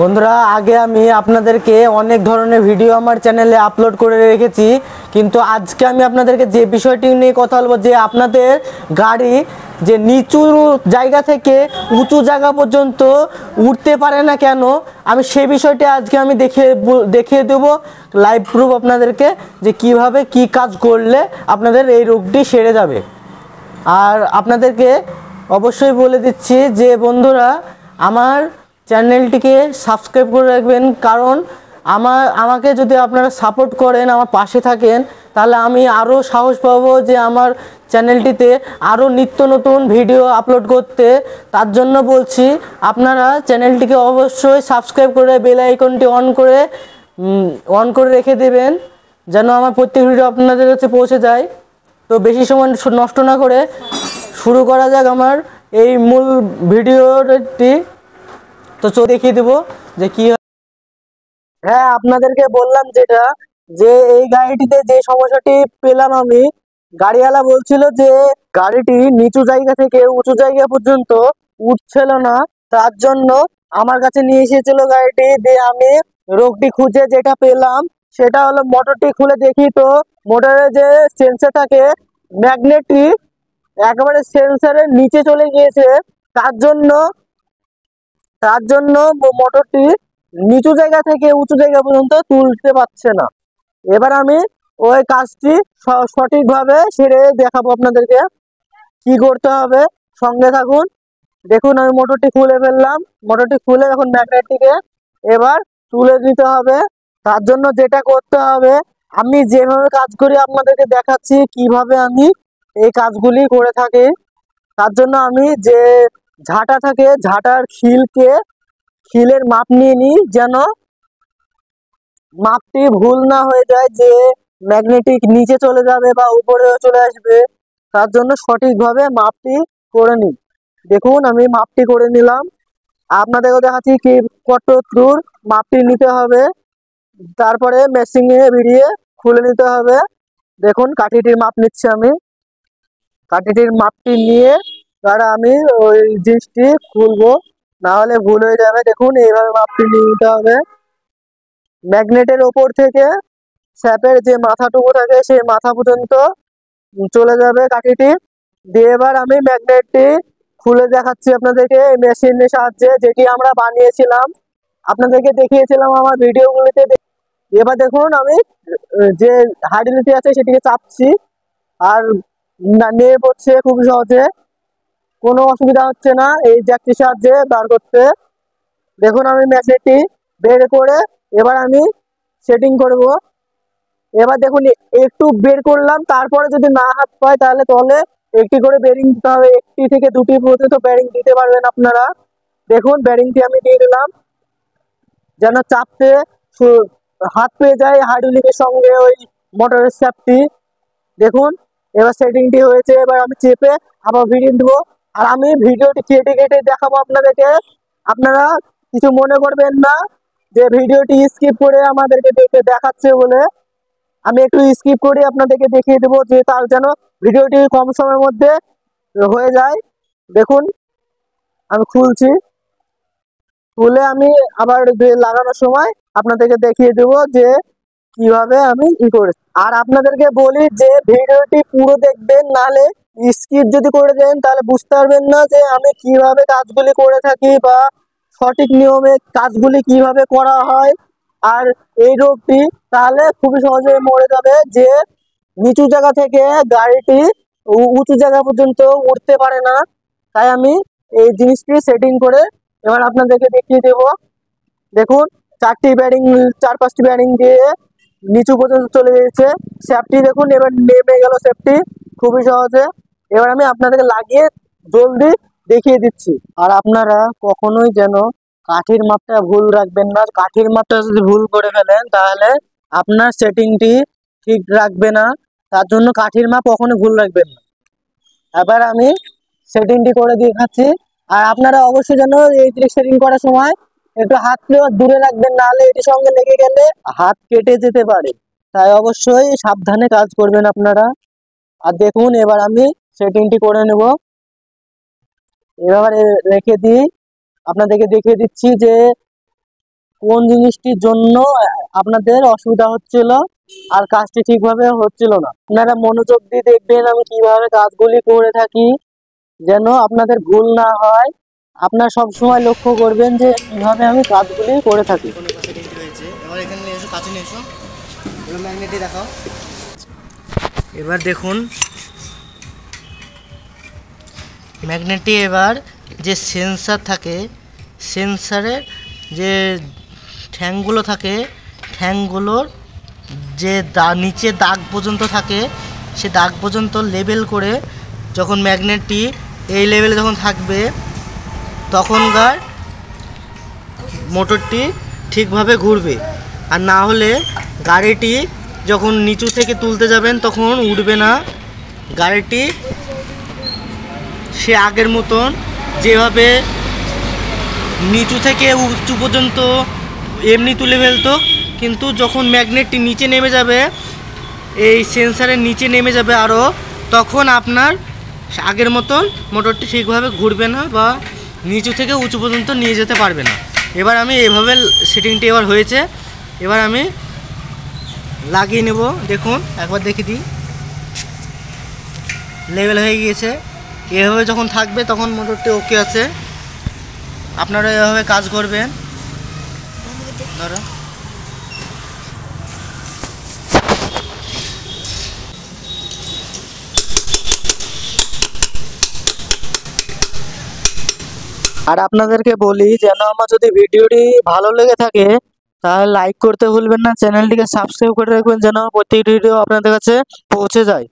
বন্ধুরা, আগে আমি আপনাদেরকে অনেক ধরনের ভিডিও আমার চ্যানেলে আপলোড করে রেখেছি, কিন্তু আজকে আমি আপনাদেরকে যে বিষয়টি নিয়ে কথা বলবো, যে আপনাদের গাড়ি যে নিচু জায়গা থেকে উঁচু জায়গা পর্যন্ত উঠতে পারে না কেন, আমি সেই বিষয়টি আজকে আমি দেখিয়ে দেবো লাইভ প্রুফ আপনাদেরকে, যে কিভাবে কি কাজ করলে আপনাদের এই রোগটি সেরে যাবে। আর আপনাদেরকে অবশ্যই বলে দিচ্ছি যে বন্ধুরা, আমার চ্যানেলটিকে সাবস্ক্রাইব করে রাখবেন, কারণ আমাকে যদি আপনারা সাপোর্ট করেন, আমার পাশে থাকেন, তাহলে আমি আরও সাহস পাবো যে আমার চ্যানেলটিতে আরও নিত্য নতুন ভিডিও আপলোড করতে। তার জন্য বলছি, আপনারা চ্যানেলটিকে অবশ্যই সাবস্ক্রাইব করে বেল আইকনটি অন করে রেখে দেবেন, যেন আমার প্রত্যেক ভিডিও আপনাদের কাছে পৌঁছে যায়। তো বেশি সময় নষ্ট না করে শুরু করা যাক আমার এই মূল ভিডিওটি। তো দেখিয়ে দেবো যে কি। হ্যাঁ, আপনাদেরকে বললাম যেটা, যে এই গাড়িটিতে যে সমস্যাটি পেলাম আমি, গাড়িওয়ালা বলছিল যে গাড়িটি নিচু জায়গা থেকে উঁচু জায়গা পর্যন্ত উঠছিল না। তার জন্য আমার কাছে নিয়ে এসেছিল গাড়িটি, দিয়ে আমি রোগটি খুঁজে যেটা পেলাম সেটা হলো, মোটরটি খুলে দেখি তো মোটরের যে সেন্সর থাকে, ম্যাগনেটটি একেবারে সেন্সরের নিচে চলে গিয়েছে। তার জন্য তার জন্য মোটরটি নিচু জায়গা থেকে উঁচু জায়গা পর্যন্ত তুলতে পারছে না। এবার আমি ওই কাজটি সঠিকভাবে সেরে দেখাবো আপনাদেরকে কি করতে হবে। সঙ্গে থাকুন। দেখুন, আমি মোটরটি খুলে ফেললাম। মোটরটি খুলে এখন ম্যাগনেটটিকে এবার তুলে নিতে হবে। তার জন্য যেটা করতে হবে, আমি যেভাবে কাজ করি আপনাদেরকে দেখাচ্ছি কিভাবে আমি এই কাজগুলি করে থাকি। তার জন্য আমি যে ঝাঁটা থাকে, ঝাঁটার খিলের মাপ নিয়ে নিই, যেন মাপটি ভুল না হয়ে যায়, যে ম্যাগনেটিক নিচে চলে যাবে বা উপরে চলে আসবে। তার জন্য সঠিকভাবে মাপটি করে নিই। দেখুন, আমি মাপটি করে নিলাম। আপনাদেরকে দেখাচ্ছি কি কত দূর মাপটি নিতে হবে। তারপরে মেশিনে ভিড়িয়ে খুলে নিতে হবে। দেখুন, কাঠিটির মাপ নিচ্ছি আমি। কাঠিটির মাপটি নিয়ে তার আমি ওই জিনিসটি খুলবো, না হলে ভুল হয়ে যাবে। দেখুন, এইভাবে মাপটি নিয়ে নিতে হবে। ম্যাগনেটের ওপর থেকে স্যাপের যে মাথাটুকু থাকে সেই মাথা পর্যন্ত চলে যাবে কাঠিটি। দিয়ে এবার আমি ম্যাগনেটটি খুলে দেখাচ্ছি আপনাদেরকে এই মেশিনের সাহায্যে, যেটি আমরা বানিয়েছিলাম, আপনাদেরকে দেখিয়েছিলাম আমার ভিডিওগুলিতে। এবার দেখুন, আমি যে হাইড্রোলিকটি আছে সেটিকে চাপছি, আর নিয়ে পড়ছে খুব সহজে, কোনো অসুবিধা হচ্ছে না এই জ্যাকটির সাহায্যে বার করতে। দেখুন, আমি ম্যাগনেটটি বের করে এবার আমি সেটিং করব। এবার দেখুন, একটু বের করলাম, তারপরে যদি না হাত পায় তাহলে তলে একটি করে বেরিং দিতে হবে। একটি থেকে দুটি পর্যন্ত বেরিং দিতে পারবেন আপনারা। দেখুন, বেরিংটি আমি দিয়ে দিলাম, যেন চাপতে হাত পেয়ে যায় হাইড্রোলিকের সঙ্গে ওই মোটরের শ্যাফটটি। দেখুন, এবার সেটিংটি হয়েছে। এবার আমি চেপে আবার ভিডিও দেবো, আর আমি ভিডিওটি কেটে কেটে দেখাবো আপনাদেরকে। আপনারা কিছু মনে করবেন না যে ভিডিওটি স্কিপ করে আমাদেরকে দেখাচ্ছে বলে। আমি একটু স্কিপ করে আপনাদেরকে দেখিয়ে দেবো, যে তার যেন ভিডিওটি কম সময়ের মধ্যে হয়ে যায়। দেখুন, আমি খুলছি। খুলে আমি আবার লাগানোর সময় আপনাদেরকে দেখিয়ে দেবো যে কিভাবে আমি করেছি। আর আপনাদেরকে বলি যে ভিডিওটি পুরো দেখবেন, নাহলে স্কিপ যদি করে দেন তাহলে বুঝতে পারবেন না যে আমি কিভাবে কাজগুলি করে থাকি, বা সঠিক নিয়মে কাজগুলি কিভাবে করা হয়। আর এই রোগটি তাহলে খুবই সহজে মরে যাবে, যে নিচু জায়গা থেকে গাড়িটি উঁচু জায়গা পর্যন্ত উঠতে পারে না। তাই আমি এই জিনিসটি সেটিং করে এবার আপনাদেরকে দেখিয়ে দেব। দেখুন, চার পাঁচটি ব্যারিং দিয়ে নিচু পর্যন্ত চলে গেছে সেফটি। দেখুন, এবার নেমে গেল সেফটি খুবই সহজে। এবার আমি আপনাদেরকে লাগিয়ে জলদি দেখিয়ে দিচ্ছি। আর আপনারা কখনোই যেন কাঠির মাপটা ভুল রাখবেন না। কাঠির মাপটা যদি ভুল করে ফেলেন তাহলে আপনার সেটিংটি ঠিক রাখবে না। তার জন্য কাঠির মাপ কখনো ভুল রাখবেন না। এবার আমি সেটিংটি করে দেখাচ্ছি। আর আপনারা অবশ্যই যেন এই সেটিং করার সময় একটু হাত দূরে রাখবেন, নাহলে এটির সঙ্গে লেগে গেলে হাত কেটে যেতে পারে। তাই অবশ্যই সাবধানে কাজ করবেন আপনারা। আর দেখুন, এবার আমি সেটিংটি করে নেব। এবার রেখে দিই, আপনাদেরকে দেখিয়ে দিচ্ছি যে কোন জিনিসটির জন্য আপনাদের অসুবিধা হচ্ছিল আর কাজটি ঠিকভাবে হচ্ছিল না। আপনারা মনোযোগ দিয়ে দেখবেন আমি কিভাবে কাজগুলি করে থাকি, যেন আপনাদের ভুল না হয়। আপনারা সব সময় লক্ষ্য করবেন যে কিভাবে আমি কাজগুলি করে থাকি। এবার এখানে নিয়ে এসো, কাছে নিয়ে এসো, এবার ম্যাগনেটটি দেখাও। এবার দেখুন ম্যাগনেটটি এবার যে সেন্সার থাকে, সেন্সারের যে ঠ্যাংগুলো থাকে, ঠ্যাংগুলোর যে নিচে দাগ পর্যন্ত থাকে, সে দাগ পর্যন্ত লেবেল করে যখন ম্যাগনেটটি এই লেভেলে যখন থাকবে তখনকার মোটরটি ঠিকভাবে ঘুরবে। আর না হলে গাড়িটি যখন নিচু থেকে তুলতে যাবেন তখন উঠবে না। গাড়িটি সে আগের মতন যেভাবে নিচু থেকে উঁচু পর্যন্ত এমনি তুলে ফেলতো, কিন্তু যখন ম্যাগনেটটি নিচে নেমে যাবে, এই সেন্সারের নিচে নেমে যাবে আরও, তখন আপনার আগের মতন মোটরটি ঠিকভাবে ঘুরবে না বা নিচু থেকে উঁচু পর্যন্ত নিয়ে যেতে পারবে না। এবার আমি এভাবে সেটিংটি এবার হয়েছে, এবার আমি লাগিয়ে নেব। দেখুন একবার দেখে দিই, লেভেল হয়ে গিয়েছে। এভাবে যখন থাকবে তখন মোটরটি ওকে আছে। আপনারা এভাবে কাজ করবেন। ধরো আর আপনাদেরকে বলি, যেন আমার যদি ভিডিওটি ভালো লেগে থাকে তাহলে লাইক করতে ভুলবেন না, চ্যানেলটিকে সাবস্ক্রাইব করে রাখবেন যেন প্রত্যেকটি ভিডিও আপনাদের কাছে পৌঁছে যায়।